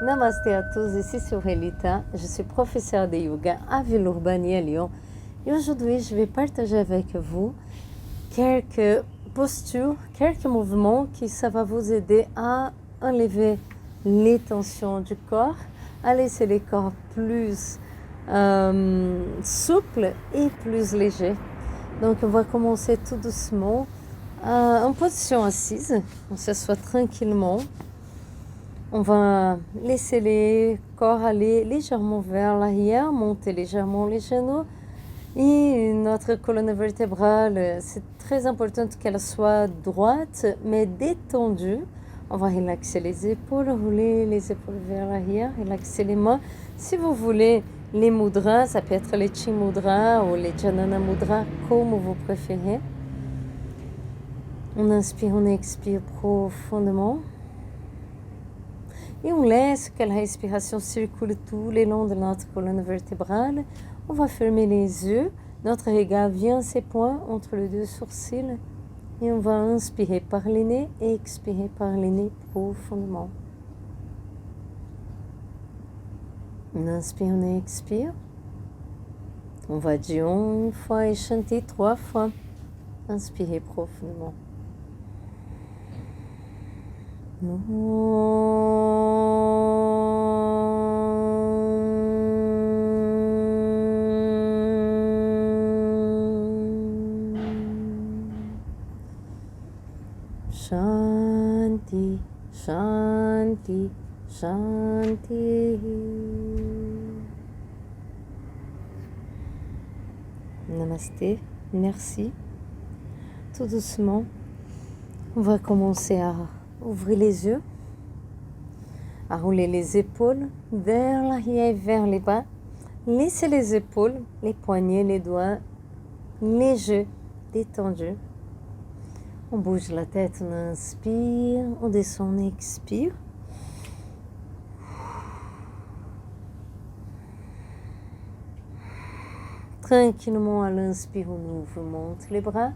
Namasté à tous, ici c'est Aurélita, je suis professeure de yoga à Villeurbanne à Lyon et aujourd'hui je vais partager avec vous quelques postures, quelques mouvements qui ça va vous aider à enlever les tensions du corps, à laisser le corps plus souple et plus léger. Donc on va commencer tout doucement en position assise, on s'assoit tranquillement. On va laisser les corps aller légèrement vers l'arrière, monter légèrement les genoux. Et notre colonne vertébrale, c'est très important qu'elle soit droite, mais détendue. On va relaxer les épaules, rouler les épaules vers l'arrière, relaxer les mains. Si vous voulez les mudras, ça peut être les chi mudras ou les janana mudras, comme vous préférez. On inspire, on expire profondément. Et on laisse que la respiration circule tout le long de notre colonne vertébrale. On va fermer les yeux. Notre regard vient se pointer entre les deux sourcils. Et on va inspirer par le nez et expirer par le nez profondément. On inspire, on expire. On va dire une fois et chanter 3 fois. Inspirez profondément. Shanti, Shanti, Shanti. Namasté, merci. Tout doucement, on va commencer à ouvrir les yeux, à rouler les épaules vers l'arrière et vers les bas. Laissez les épaules, les poignets, les doigts légers, détendus. On bouge la tête, on inspire, on descend, on expire. Tranquillement, à l'inspire, on ouvre, on monte les bras.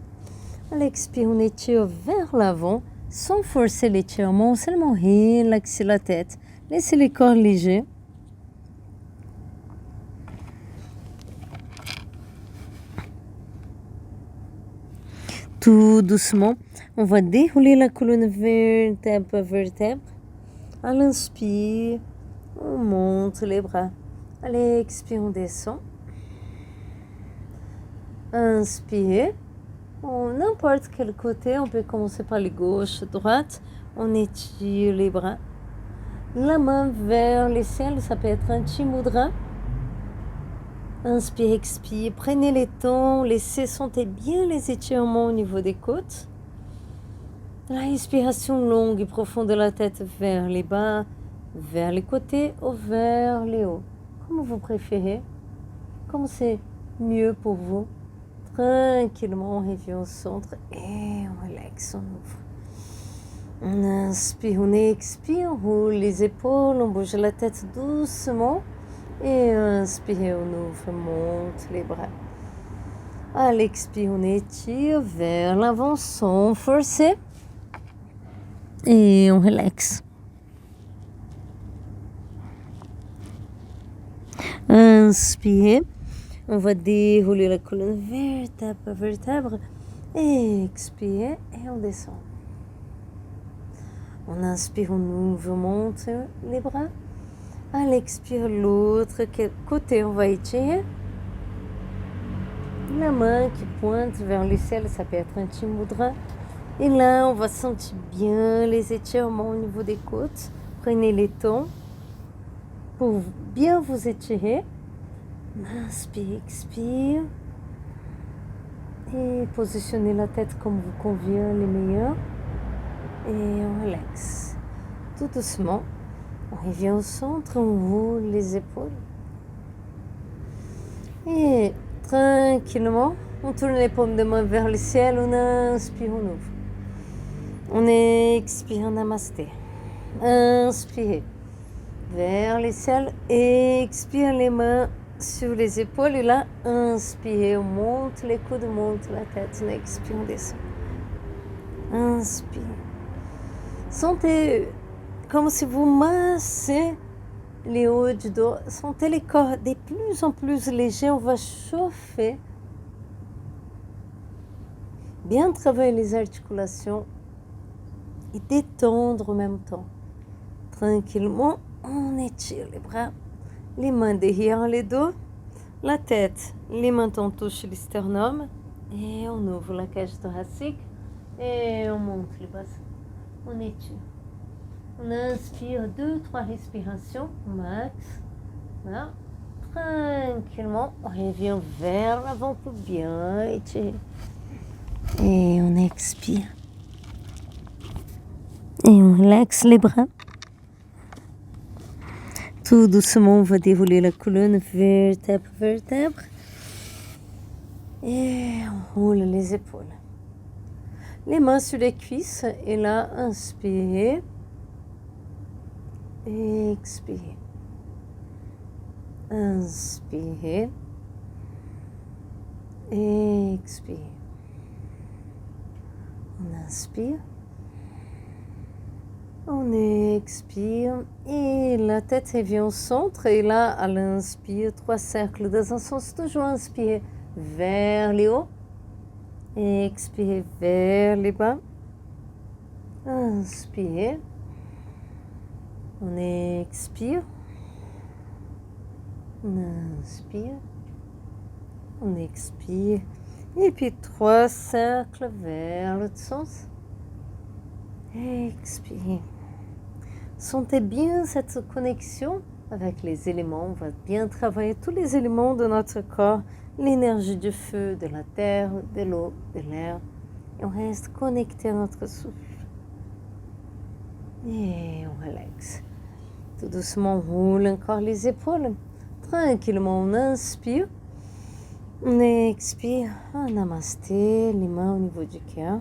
À l'expire, on étire vers l'avant, sans forcer l'étirement, seulement relaxer la tête. Laissez le corps léger. Tout doucement, on va dérouler la colonne vertèbre à vertèbre. À l'inspire, on monte les bras. À l'expire, on descend. Inspire. N'importe quel côté, on peut commencer par les gauche, droite. On étire les bras. La main vers le ciel, ça peut être un chi mudra. Inspire, expire, prenez le temps, laissez sentir bien les étirements au niveau des côtes. La respiration longue et profonde de la tête vers les bas, vers les côtés ou vers les hauts. Comme vous préférez, comme c'est mieux pour vous. Tranquillement, on revient au centre et on relaxe, on ouvre. On inspire, on expire, on roule les épaules, on bouge la tête doucement. Et inspire, on ouvre, monte les bras. À l'expire, on étire vers l'avant sans forcer. Et on relaxe. Inspire. On va dérouler la colonne vertèbre à vertèbre. Expire et on descend. On inspire, on ouvre, on monte les bras. À l'expire, l'autre côté, on va étirer. La main qui pointe vers le ciel, ça peut être un chi mudra. Et là, on va sentir bien les étirements au niveau des côtes. Prenez les temps pour bien vous étirer. Inspire, expire. Et positionnez la tête comme vous convient, les meilleurs. Et on relaxe. Tout doucement. On revient au centre, on roule les épaules. Et tranquillement, on tourne les paumes de main vers le ciel, on inspire, on ouvre. On expire, namasté. Inspirez vers le ciel, expire les mains sur les épaules. Et là, inspirez, on monte les coudes, on monte la tête, on expire, on descend. Inspire. Sentez comme si vous massez les hauts du dos. Sentez les corps de plus en plus légers. On va chauffer. Bien travailler les articulations et détendre en même temps. Tranquillement, on étire les bras, les mains derrière les dos, la tête, les mentons touchent le sternum et on ouvre la cage thoracique et on monte les bassins. On étire. On inspire 2-3 respirations max. Voilà. Tranquillement, on revient vers l'avant pour bien étirer. Et on expire. Et on relaxe les bras. Tout doucement, on va dérouler la colonne vertèbre, vertèbre. Et on roule les épaules. Les mains sur les cuisses. Et là, inspirez. Expirez. Inspirez. Expirez. On inspire. On expire. Et la tête revient au centre. Et là, à l'inspire, 3 cercles dans un sens. Toujours inspirez vers les hauts. Expirez vers les bas. Inspirez. On expire. On inspire. On expire. Et puis 3 cercles vers l'autre sens. Expirez. Sentez bien cette connexion avec les éléments. On va bien travailler tous les éléments de notre corps. L'énergie du feu, de la terre, de l'eau, de l'air. Et on reste connecté à notre souffle. Et on relaxe. Tout doucement, on roule encore les épaules. Tranquillement, on inspire. On expire. Un namasté, les mains au niveau du cœur.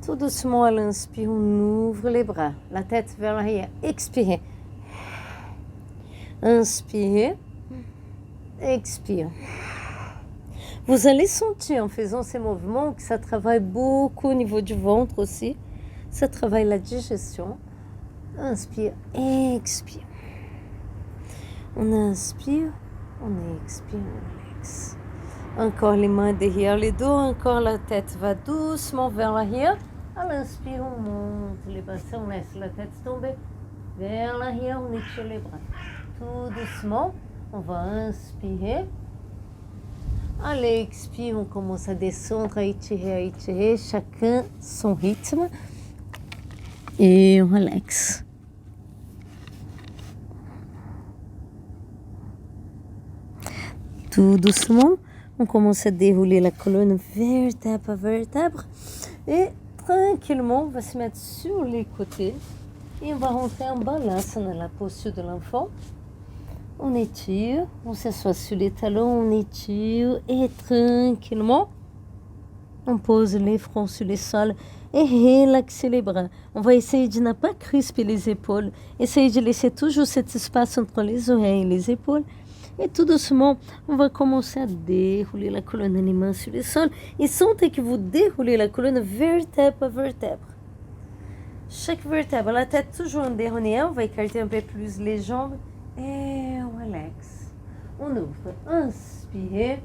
Tout doucement, à l'inspire, on ouvre les bras. La tête vers l'arrière. Expirez. Inspirez. Expire. Vous allez sentir en faisant ces mouvements que ça travaille beaucoup au niveau du ventre aussi. Ça travaille la digestion. Inspire, expire. On inspire, on expire, on relaxe. Encore les mains derrière les dos, encore la tête va doucement vers l'arrière. À l'inspire, on monte les bassins, on laisse la tête tomber. Vers l'arrière, on étire les bras. Tout doucement, on va inspirer. À l'expire, on commence à descendre, à étirer, chacun son rythme. Et on relaxe. Tout doucement, on commence à dérouler la colonne vertèbre à vertèbre. Et tranquillement, on va se mettre sur les côtés. Et on va rentrer en balasana, la posture de l'enfant. On étire, on s'assoit sur les talons, on étire. Et tranquillement, on pose les fronts sur les sols et relaxer les bras. On va essayer de ne pas crisper les épaules. Essayer de laisser toujours cet espace entre les oreilles et les épaules. Et tout doucement, on va commencer à dérouler la colonne, les mains sur le sol. Et sentez que vous déroulez la colonne vertèbre à vertèbre. Chaque vertèbre, la tête toujours en dernier. On va écarter un peu plus les jambes. Et on relaxe. On ouvre. Inspirez.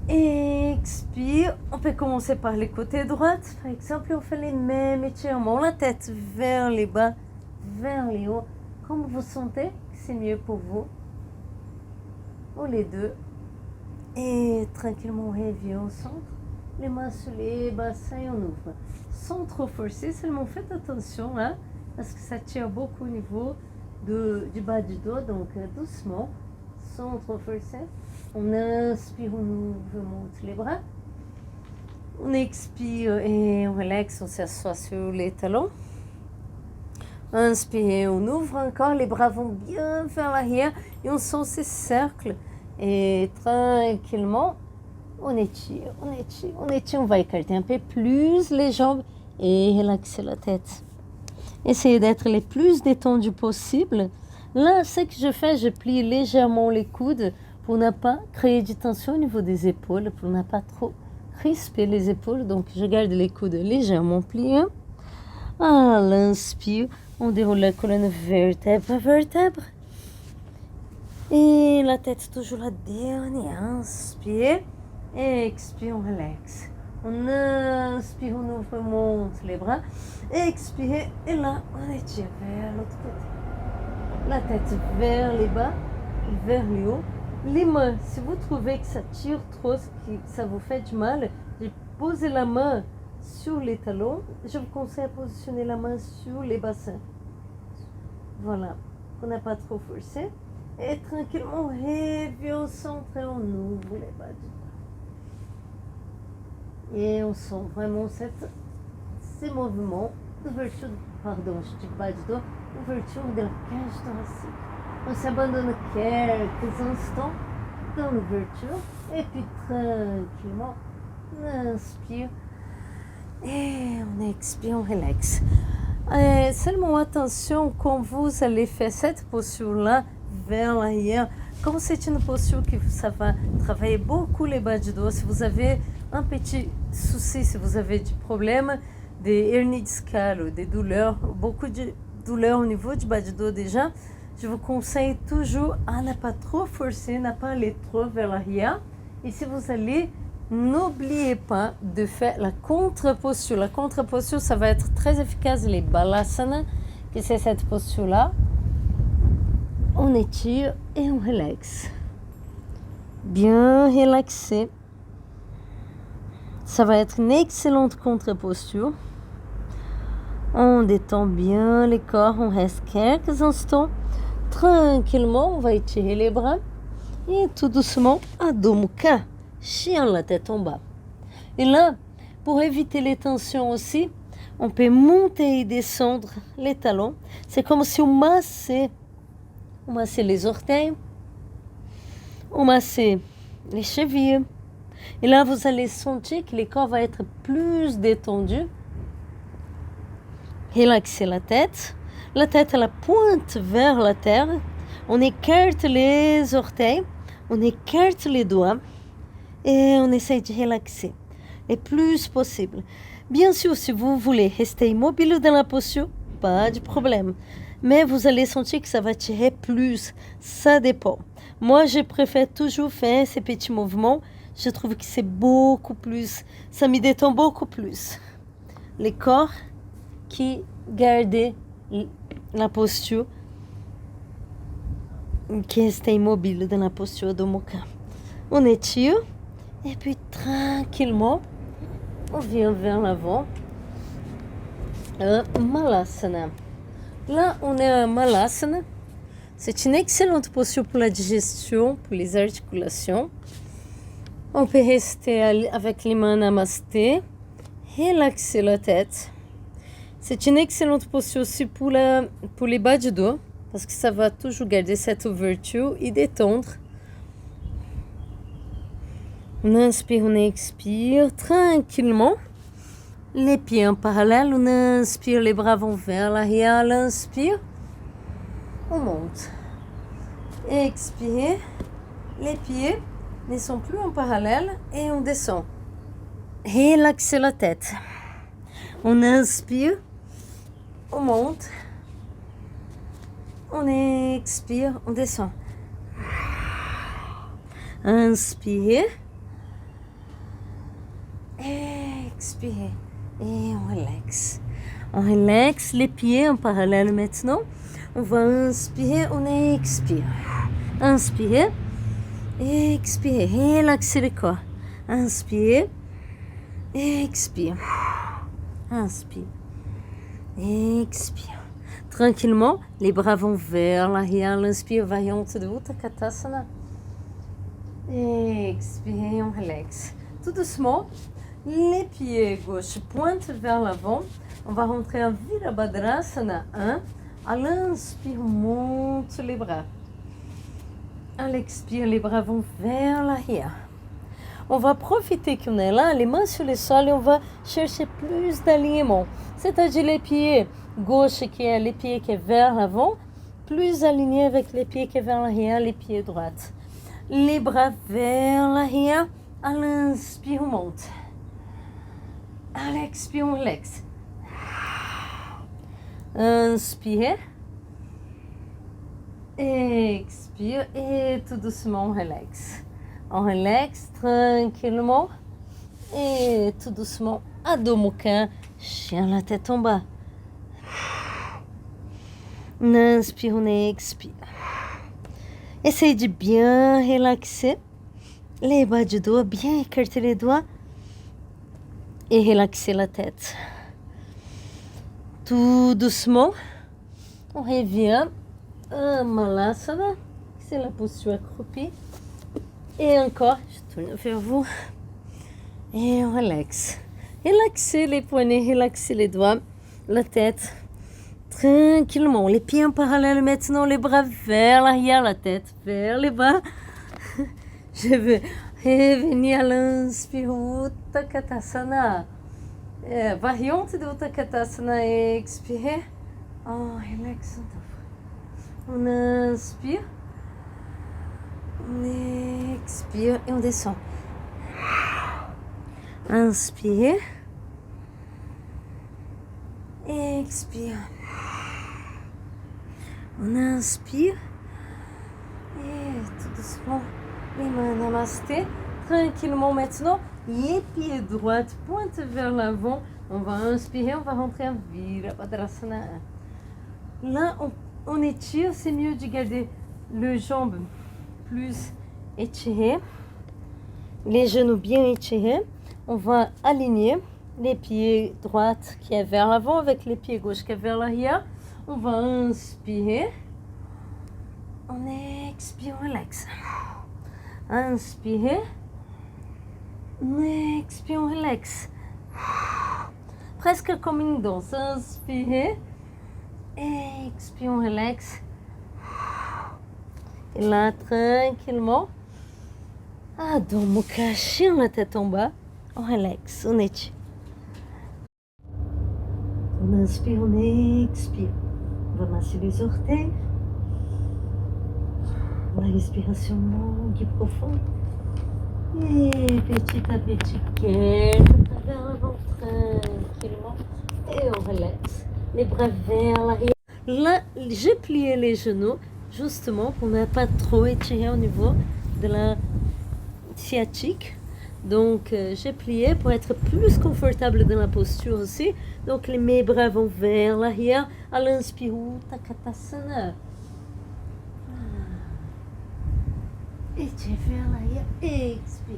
Expire. On peut commencer par les côtés droits. Par exemple, on fait les mêmes étirements. La tête vers les bas, vers les hauts. Comme vous sentez que c'est mieux pour vous. Ou les deux. Et tranquillement, on revient au centre. Les mains sur les bassins et on ouvre. Sans trop forcer, seulement faites attention, hein, parce que ça tire beaucoup au niveau du bas du dos. Donc doucement, sans trop forcer. On inspire, on ouvre, on monte les bras. On expire et on relaxe, on s'assoit sur les talons. Inspire, on ouvre encore, les bras vont bien vers l'arrière et on sent ces cercles. Et tranquillement, on étire, on étire, on étire. On va écarter un peu plus les jambes et relaxer la tête. Essayez d'être les plus détendus possible. Là, ce que je fais, je plie légèrement les coudes pour ne pas créer de tension au niveau des épaules, pour ne pas trop crisper les épaules. Donc, je garde les coudes légèrement pliés. À l'inspire, on déroule la colonne vertèbre à vertèbre. Et la tête toujours la dernière. Inspire. Expire, on relaxe. On inspire, on ouvre, on monte les bras. Expire. Et là, on étire vers l'autre côté. La tête vers les bas, vers les hauts. Les mains, si vous trouvez que ça tire trop, que ça vous fait du mal, posez la main sur les talons. Je vous conseille de positionner la main sur les bassins. Voilà, pour ne pas trop forcer. Et tranquillement, on revient au centre et on ouvre les bas du bas. Et on sent vraiment ces mouvements d'ouverture, pardon, je dis bas du dos, ouverture de la cage thoracique. On s'abandonne quelques instants dans l'ouverture et puis tranquillement, on inspire et on expire, on relaxe. Seulement attention quand vous allez faire cette posture-là vers l'arrière. Comme c'est une posture que ça va travailler beaucoup les bas du dos, si vous avez un petit souci, si vous avez du problème, des hernies discales ou des douleurs, beaucoup de douleurs au niveau du bas du dos déjà, je vous conseille toujours à ne pas trop forcer, ne pas aller trop vers l'arrière. Et si vous allez, n'oubliez pas de faire la contre-posture. La contre-posture, ça va être très efficace, les balasana, que c'est cette posture-là. On étire et on relaxe. Bien relaxé. Ça va être une excellente contre-posture. On détend bien les corps, on reste quelques instants. Tranquillement, on va étirer les bras. Et tout doucement, Adho Mukha, chien la tête en bas. Et là, pour éviter les tensions aussi, on peut monter et descendre les talons. C'est comme si on massait les orteils, on massait les chevilles. Et là, vous allez sentir que le corps va être plus détendu. Relaxez la tête à la pointe vers la terre. On écarte les orteils, on écarte les doigts et on essaie de relaxer le plus possible. Bien sûr, si vous voulez rester immobile dans la posture, pas de problème. Mais vous allez sentir que ça va tirer plus. Ça dépend. Moi, je préfère toujours faire ces petits mouvements. Je trouve que c'est beaucoup plus, ça me détend beaucoup plus. Le corps qui garde la posture, qui reste immobile dans la posture de Mukha. On étire et puis tranquillement, on vient vers l'avant. Malasana. Là, on est à Malasana. C'est une excellente posture pour la digestion, pour les articulations. On peut rester avec les mains namasté, relaxer la tête. C'est une excellente posture aussi pour les bas du dos, parce que ça va toujours garder cette ouverture et détendre. On inspire, on expire tranquillement. Les pieds en parallèle, on inspire, les bras vont vers l'arrière, on inspire, on monte. Expire, les pieds ne sont plus en parallèle et on descend. Relaxez la tête. On inspire, on monte, on expire, on descend. Inspirez, expirez et on relaxe. On relaxe les pieds en parallèle maintenant. On va inspirer, on expire. Inspirez, expirez, relaxez le corps. Inspirez, expire. Inspire, expire. Tranquillement, les bras vont vers l'arrière. L'inspire, variante de Utkatasana. Expire, on relaxe. Tout doucement, les pieds gauche pointent vers l'avant. On va rentrer en Virabhadrasana 1. À l'inspire, on monte les bras. À l'expire, les bras vont vers l'arrière. On va profiter qu'on est là, les mains sur le sol, et on va chercher plus d'alignement. C'est-à-dire les pieds gauche qui est les pieds qui est vers l'avant, plus alignés avec les pieds qui est vers l'arrière, les pieds droits. Les bras vers l'arrière, à l'inspire, on monte. À l'expire, on relaxe. Inspire. Expire. Et tout doucement, on relaxe. On relaxe tranquillement. Et tout doucement, Adho Mukha, chien la tête en bas. On inspire, on expire. Essaye de bien relaxer les bas du dos, bien écarter les doigts et relaxer la tête. Tout doucement, on revient à Malasana, c'est la posture accroupie. Et encore, je tourne vers vous et on relaxe. Relaxez les poignets, relaxez les doigts, la tête. Tranquillement, les pieds en parallèle maintenant, les bras vers l'arrière, la tête vers les bas. Je vais revenir à l'inspire, Utkatasana. Variante de Utkatasana, expire. On relaxe. On inspire. On expire et on descend. Inspire. Expire. On inspire. Et tout doucement, les mains namasté. Tranquillement maintenant, les pieds droits pointent vers l'avant. On va inspirer, on va rentrer en Virabhadrasana. Là, on étire, c'est mieux de garder le jambe plus étiré, les genoux bien étirés. On va aligner les pieds droits qui est vers l'avant avec les pieds gauches qui est vers l'arrière. On va inspirer. On expire, on relaxe. Inspirez. On expire, on relaxe. Presque comme une danse. Inspirez. Expire, on relaxe. Et là, tranquillement, Adho Mukha, chien la tête en bas, on relaxe, on étire. On inspire, on expire. On va masser les orteils. La respiration longue et profonde. Et petit à petit, quelques vers l'avant, tranquillement. Et on relaxe. Les bras vers l'arrière. Là, j'ai plié les genoux. Justement pour ne pas trop étirer au niveau de la sciatique. Donc j'ai plié pour être plus confortable dans la posture aussi. Donc mes bras vont vers l'arrière. À l'inspire, Utkatasana. Étire vers l'arrière. Expire.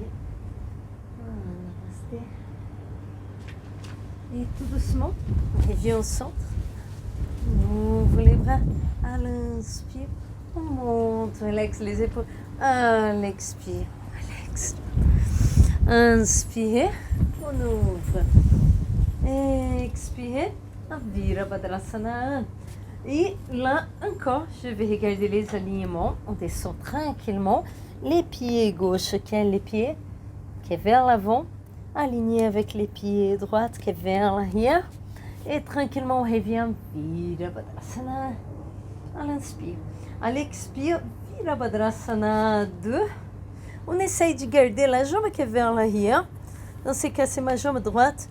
Namasté. Et tout doucement, on revient au centre. On ouvre les bras. À l'inspire, on monte, on relaxe les épaules. À l'expire, on relaxe. Inspirez, on ouvre. Expirez, on Virabhadrasana. Et là encore, je vais regarder les alignements. On descend tranquillement. Les pieds gauches, qui est les pieds qui est vers l'avant, alignés avec les pieds droits qui est vers l'arrière. Et tranquillement, on revient Virabhadrasana. À l'inspire. À l'expire, Virabhadrasana 2. On essaye de garder la jambe qui est vers l'arrière. Dans ce cas, c'est ma jambe droite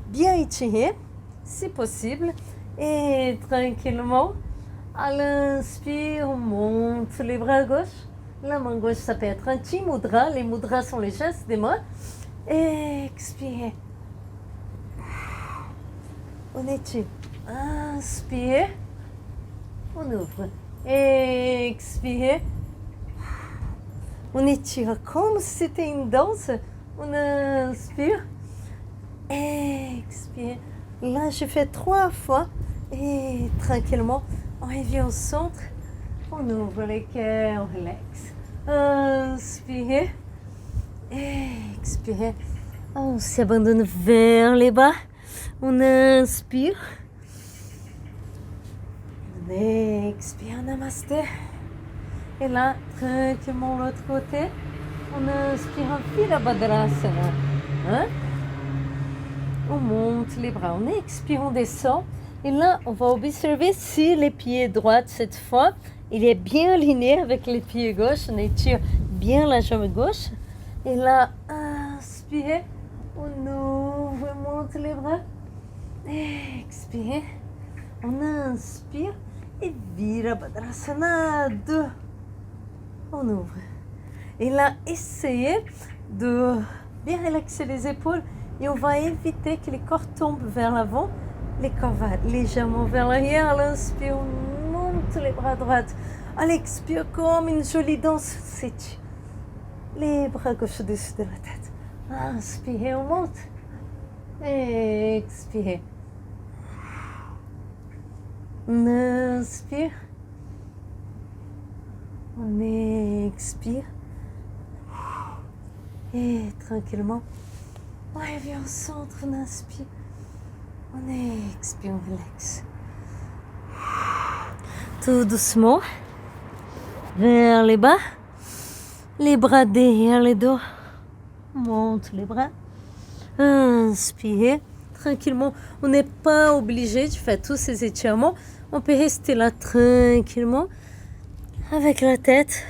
bien étirée, si possible. Et tranquillement, à l'inspire, on monte les bras gauche. La main gauche, ça peut être un petit mudra. Les mudras sont les gestes des mains. Expire. On étire. Inspire. On ouvre. Expire. On étire comme si c'était une danse. On inspire. Expire. Là, je fais 3 fois. Et tranquillement, on revient au centre. On ouvre les cœurs, on relaxe. Inspire. Expire. On s'abandonne vers les bas. On inspire. On expire, namasté. Et là, tranquillement l'autre côté. On inspire en Virabhadrasana. Hein? On monte les bras. On expire, on descend. Et là, on va observer si les pieds droits, cette fois, il est bien aligné avec les pieds gauches. On étire bien la jambe gauche. Et là, inspire. On ouvre, on monte les bras. Expire. On inspire et vira Badrasana 2. On ouvre. Et là, essayez de bien relaxer les épaules et on va éviter que les corps tombent vers l'avant. Les corps vont légèrement vers l'arrière. À l'inspire, on monte les bras droits. À l'expire, comme une jolie danse, s'étire. Les bras gauche au-dessus de la tête. Inspirez, on monte. Expirez. On inspire. On expire. Et tranquillement, on revient au centre, on inspire. On expire, on relaxe. Tout doucement. Vers les bas. Les bras derrière les dos. Monte les bras. Inspirez. Tranquillement. On n'est pas obligé de faire tous ces étirements. On peut rester là tranquillement. Avec la tête.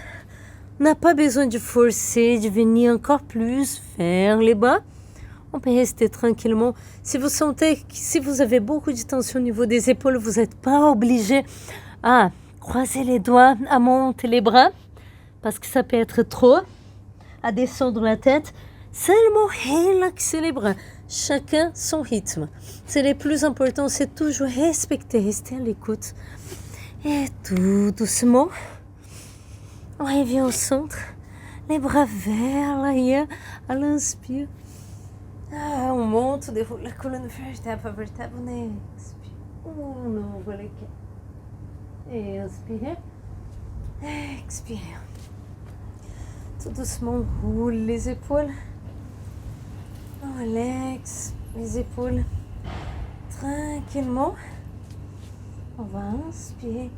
On n'a pas besoin de forcer, de venir encore plus vers les bas. On peut rester tranquillement. Si vous sentez que si vous avez beaucoup de tension au niveau des épaules, vous n'êtes pas obligé à croiser les doigts, à monter les bras, parce que ça peut être trop, à descendre la tête. Seulement relaxer les bras. Chacun son rythme. C'est le plus important, c'est toujours respecter, rester à l'écoute. Et tout doucement, on revient au centre. Les bras vers l'arrière, à l'inspire. On monte, on déroule la colonne vertébre par vertèbre, on expire. On ouvre les cœurs. Et inspirez. Expirez. Tout doucement, on roule les épaules. On relaxe les épaules. Tranquillement. On va inspirer.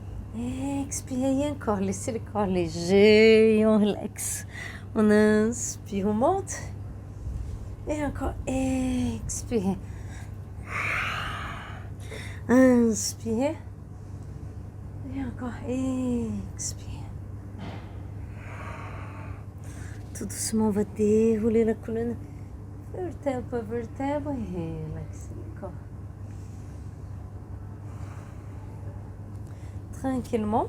Expirez et encore. Laissez le corps léger et on relaxe. On inspire, on monte. Et encore, expirez. Inspirez. Et encore, expirez. Tout doucement, on va dérouler la colonne. Vertèbre par vertèbre et relaxer le corps. Tranquillement.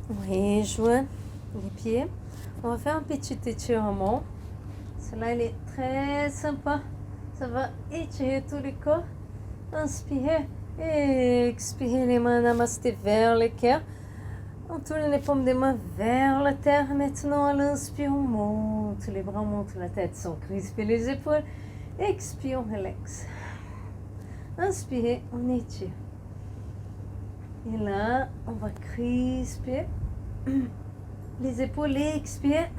On rejoint les pieds. On va faire un petit étirement. Cela il est très sympa. Ça va étirer tout le corps. Inspirez et expirez les mains namasté vers le cœur. On tourne les paumes des mains vers la terre. Maintenant, à l'inspire, on monte les bras, on monte la tête sans crisper les épaules. Expire, on relaxe. Inspirez, on étire. Et là, on va crisper les épaules et expirer.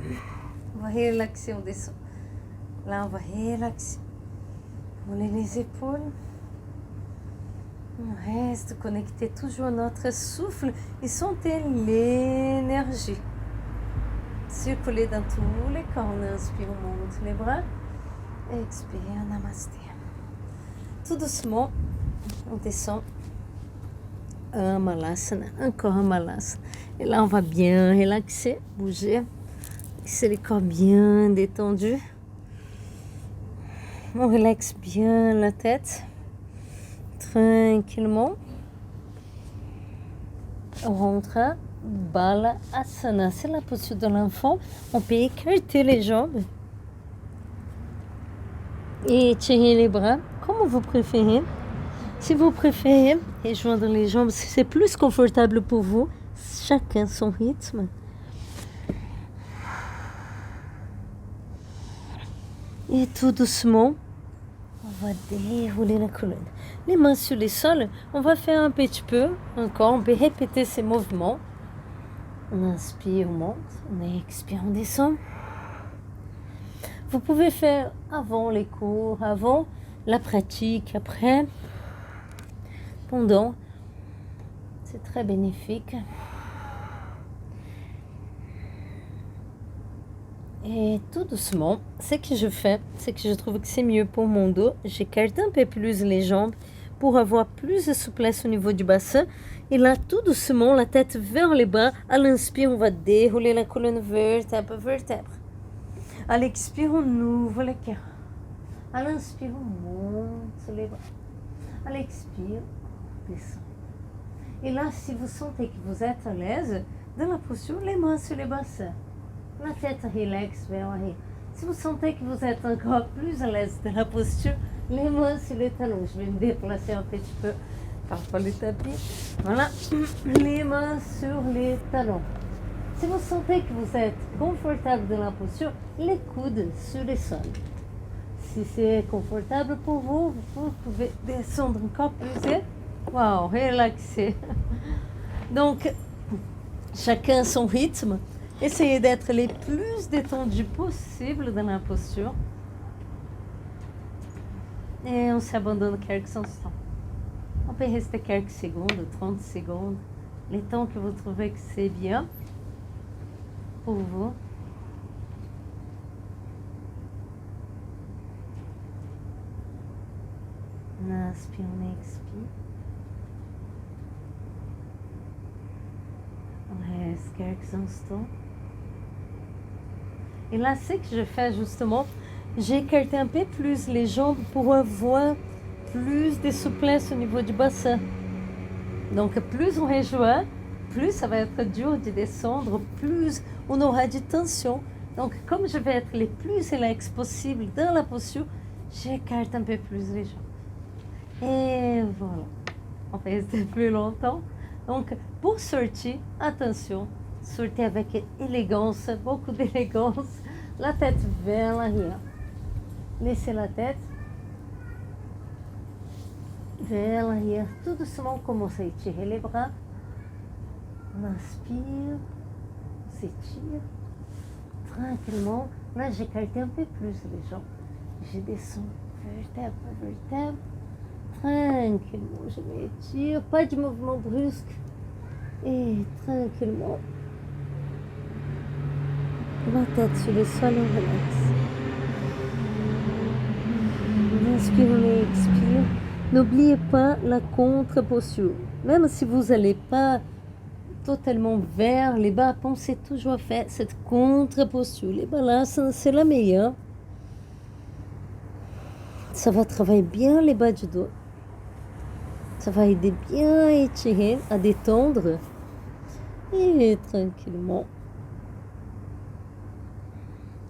On va relaxer, on descend. Là, on va relaxer. Rouler les épaules. On reste connecté toujours à notre souffle et sentez l'énergie circuler dans tous les corps. On inspire, on monte les bras. Expire, namasté. Tout doucement, on descend. Un malasana, encore un malasana. Et là, on va bien relaxer, bouger. C'est le corps bien détendu. On relaxe bien la tête. Tranquillement. On rentre à Balasana. C'est la posture de l'enfant. On peut écarter les jambes. Et étirer les bras, comme vous préférez. Si vous préférez rejoindre les jambes, c'est plus confortable pour vous. Chacun son rythme. Et tout doucement, on va dérouler la colonne. Les mains sur le sol, on va faire un petit peu encore. On peut répéter ces mouvements. On inspire, on monte. On expire, on descend. Vous pouvez faire avant les cours, avant la pratique, après, pendant. C'est très bénéfique. Et tout doucement, ce que je fais, c'est que je trouve que c'est mieux pour mon dos. J'écarte un peu plus les jambes pour avoir plus de souplesse au niveau du bassin. Et là, tout doucement, la tête vers les bas. À l'inspire, on va dérouler la colonne vertèbre par vertèbre. À l'expire, on ouvre le cœur. À l'inspire, on monte les bras. À l'expire, descend. Et là, si vous sentez que vous êtes à l'aise, dans la posture, les mains sur les bassins. La tête relaxe vers l'arrière. Si vous sentez que vous êtes encore plus à l'aise dans la posture, les mains sur les talons. Je vais me déplacer un petit peu, parfois le tapis. Voilà, les mains sur les talons. Si vous sentez que vous êtes confortable dans la posture, les coudes sur les sols. Si c'est confortable pour vous, vous pouvez descendre encore plus et waouh, relaxer. Donc, chacun son rythme. Essayez d'être les plus détendus possible dans la posture. Et on s'abandonne quelques instants. On peut rester quelques secondes, 30 secondes, les temps que vous trouvez que c'est bien pour vous. On inspire, on expire. On reste quelques instants. Et là, c'est que je fais justement, j'ai écarté un peu plus les jambes pour avoir plus de souplesse au niveau du bassin. Donc, plus on rejoint, plus ça va être dur de descendre, plus on aura de tension. Donc, comme je vais être le plus relax possible dans la posture, j'écarte un peu plus les jambes. Et voilà, on va rester plus longtemps. Donc, pour sortir, attention, sortez avec élégance, beaucoup d'élégance, la tête vers l'arrière. Laissez la tête vers l'arrière, tout doucement, commencez à étirer les bras. On inspire, on s'étire, tranquillement. Là, j'écarte un peu plus les jambes. Je descends, vertèbre par vertèbre. Tranquillement, je m'étire, pas de mouvement brusque. Et tranquillement, la tête sur le sol, on relaxe. On inspire, on expire. N'oubliez pas la contre-posture. Même si vous n'allez pas totalement vers les bas, pensez toujours à faire cette contre-posture. Les balassanas, c'est la meilleure. Ça va travailler bien les bas du dos. Ça va aider bien à étirer, à détendre. Et tranquillement,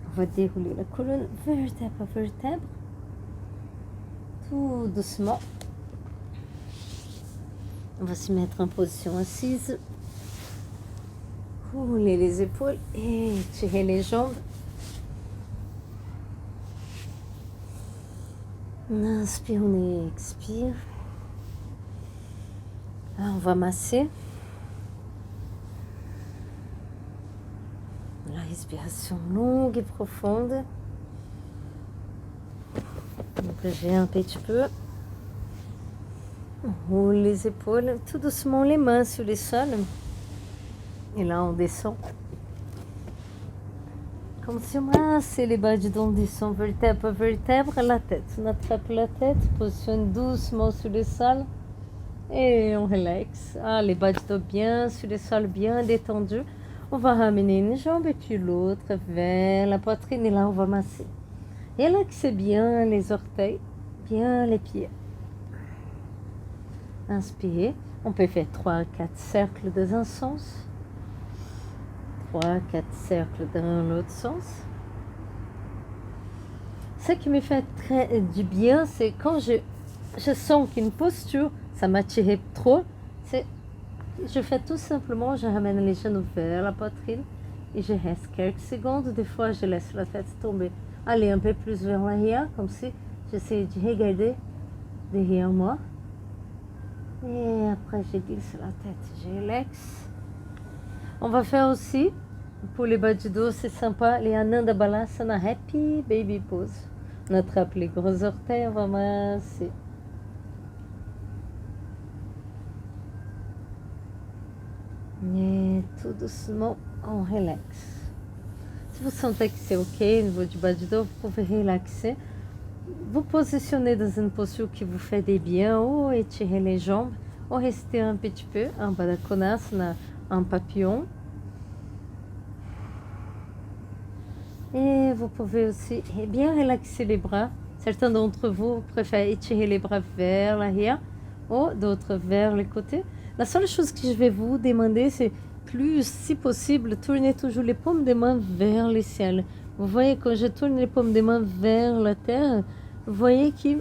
on va dérouler la colonne vertèbre par vertèbre. Tout doucement. On va se mettre en position assise. Rouler les épaules et étirer les jambes. On inspire, on expire. Là, on va masser. La respiration longue et profonde. On bouger un petit peu. On roule les épaules, tout doucement les mains sur les sols. Et là, on descend. Comme si on massait les bas du dos, on descend vertèbre par vertèbre, la tête. On attrape la tête, positionne doucement sur le sol. Et on relaxe. Ah, les bas du dos bien sur le sol, bien détendus. On va ramener une jambe et puis l'autre vers la poitrine. Et là, on va masser. Relaxez bien les orteils, bien les pieds. Inspirez. On peut faire 3 à 4 cercles dans un sens. 3 à 4 cercles dans l'autre sens. Ce qui me fait très du bien, c'est quand je sens qu'une posture, ça m'attire trop, je fais tout simplement, je ramène les genoux vers la poitrine et je reste quelques secondes. Des fois, je laisse la tête tomber, aller un peu plus vers l'arrière, comme si j'essayais de regarder derrière moi. Et après, je glisse la tête, je relaxe. On va faire aussi, pour les bas du dos, c'est sympa, les Ananda Balasana Happy Baby Pose. On attrape les gros orteils, on va masser. Et tout doucement, on relaxe. Si vous sentez que c'est OK au niveau du bas du dos, vous pouvez relaxer. Vous positionnez dans une posture qui vous fait des bien, ou étirer les jambes, ou rester un petit peu en Baddha Konasana, en papillon. Et vous pouvez aussi bien relaxer les bras Certains d'entre vous préfèrent étirer les bras vers l'arrière ou d'autres vers les côtés. La seule chose que je vais vous demander, c'est plus, si possible, tournez toujours les paumes des mains vers le ciel. Vous voyez, quand je tourne les paumes des mains vers la terre, vous voyez que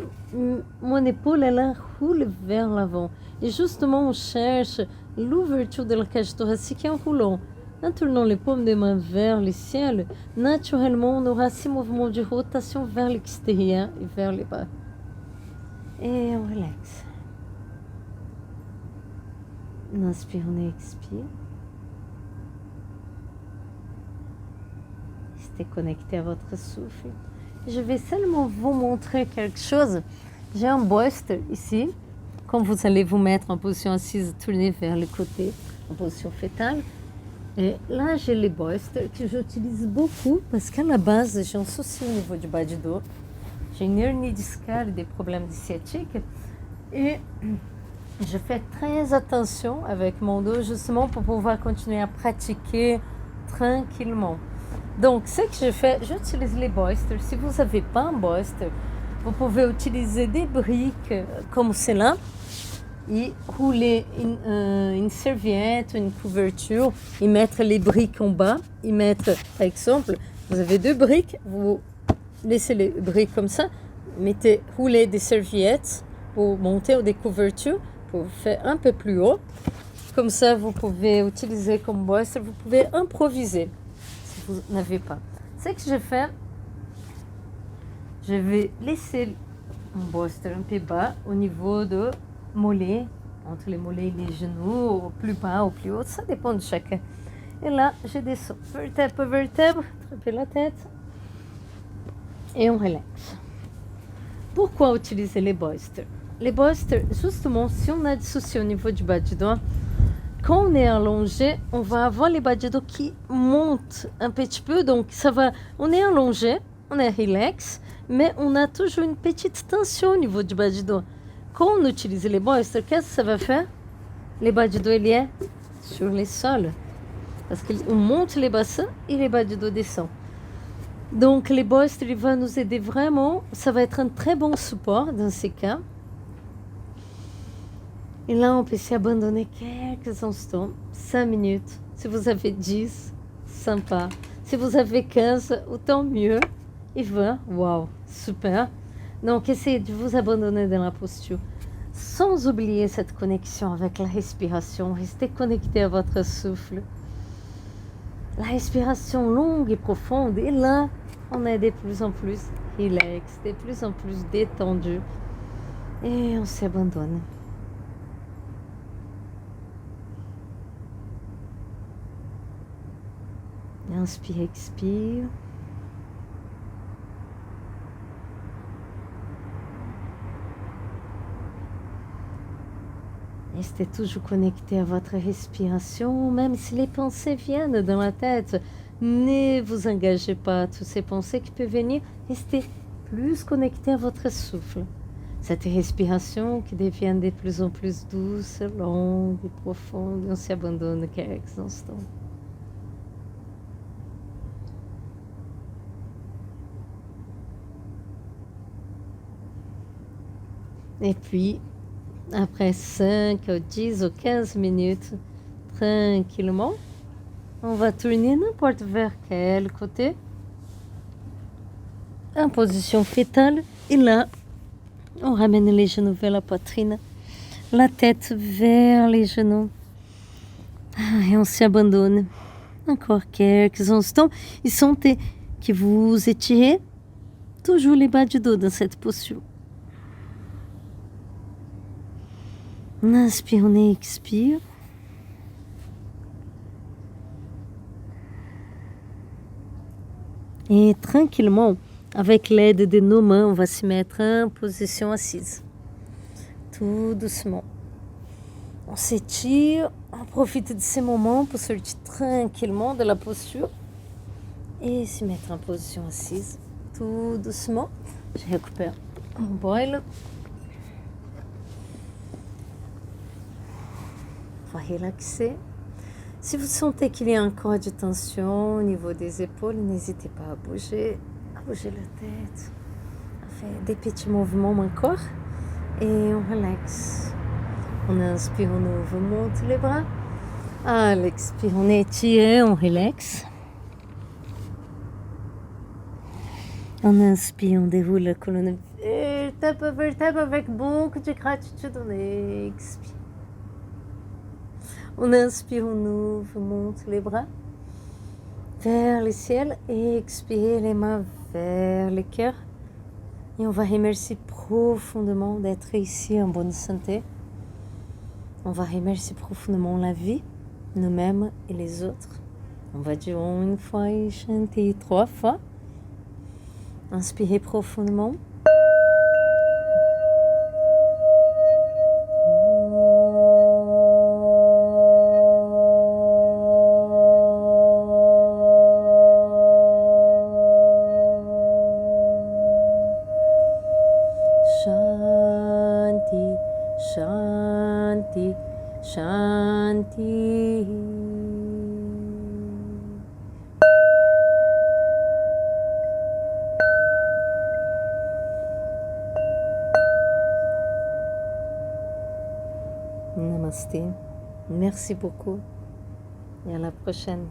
mon épaule, elle roule vers l'avant. Et justement, on cherche l'ouverture de la cage thoracique en roulant. En tournant les paumes des mains vers le ciel, naturellement, on aura ces mouvements de rotation vers l'extérieur et vers les bas. Et on relaxe. On inspire, on expire. Restez connecté à votre souffle. Je vais seulement vous montrer quelque chose. J'ai un bolster ici. Quand vous allez vous mettre en position assise, tournez vers le côté, en position fétale. Et là, j'ai les bolsters que j'utilise beaucoup parce qu'à la base, j'ai un souci au niveau du bas du dos. J'ai une hernie discale et des problèmes de sciatique. Et je fais très attention avec mon dos justement pour pouvoir continuer à pratiquer tranquillement. Donc, ce que je fais, j'utilise les bolsters. Si vous n'avez pas un bolster, vous pouvez utiliser des briques comme celle-là et rouler une serviette, une couverture et mettre les briques en bas. Et mettre, par exemple, vous avez 2 briques, vous laissez les briques comme ça, roulez des serviettes pour monter ou des couvertures pour faire un peu plus haut. Comme ça, vous pouvez utiliser comme bolster, vous pouvez improviser si vous n'avez pas. Ce que je fais, je vais laisser mon bolster un peu bas au niveau de mollet, entre les mollets et les genoux, au plus bas, au plus haut, ça dépend de chacun. Et là, je descends vertèbre par vertèbre, attraper la tête et on relaxe. Pourquoi utiliser les bolsters? Les bolsters, justement, si on a des soucis au niveau du bas du dos, quand on est allongé, on va avoir les bas du dos qui montent un petit peu, donc ça va, on est allongé, on est relax, mais on a toujours une petite tension au niveau du bas du dos. Quand on utilise les bolsters, qu'est-ce que ça va faire? Les bas du dos, il est sur les sols. Parce qu'on monte les bassins et les bas du dos descendent. Donc les bolsters, ils vont nous aider vraiment. Ça va être un très bon support dans ces cas. Et là, on peut s'y abandonner quelques instants, 5 minutes. Si vous avez 10, sympa. Si vous avez 15, autant mieux. Et 20, waouh, super. Donc, essayez de vous abandonner dans la posture. Sans oublier cette connexion avec la respiration. Restez connecté à votre souffle. La respiration longue et profonde. Et là, on est de plus en plus relax, de plus en plus détendu. Et on s'abandonne. Inspire, expire. Restez toujours connecté à votre respiration, même si les pensées viennent dans la tête. Ne vous engagez pas à toutes ces pensées qui peuvent venir. Restez plus connecté à votre souffle. Cette respiration qui devient de plus en plus douce, longue et profonde. On s'abandonne quelques instants. Et puis, après 5, 10 ou 15 minutes, tranquillement, on va tourner n'importe vers quel côté, en position fétale. Et là, on ramène les genoux vers la poitrine, la tête vers les genoux. Et on s'abandonne. Encore quelques instants. Et sentez que vous étirez toujours les bas du dos dans cette posture. On inspire, on expire. Et tranquillement, avec l'aide de nos mains, on va se mettre en position assise. Tout doucement. On s'étire, on profite de ces moments pour sortir tranquillement de la posture et se mettre en position assise. Tout doucement. Je récupère mon bol. On va relaxer. Si vous sentez qu'il y a encore de tension au niveau des épaules, n'hésitez pas à bouger la tête, à fait des petits mouvements mon corps et on relaxe. On inspire, on ouvre, on monte les bras. À l'expire, on étire, on relaxe. On inspire, on déroule la colonne vertébrale avec beaucoup de gratitude. On expire. On inspire, on ouvre, on monte les bras vers le ciel et expire les mains vers le cœur. Et on va remercier profondément d'être ici en bonne santé. On va remercier profondément la vie, nous-mêmes et les autres. On va dire une fois et chanter 3 fois. Inspirez profondément. Shanti, Shanti, Shanti. Namasté. Merci beaucoup et à la prochaine.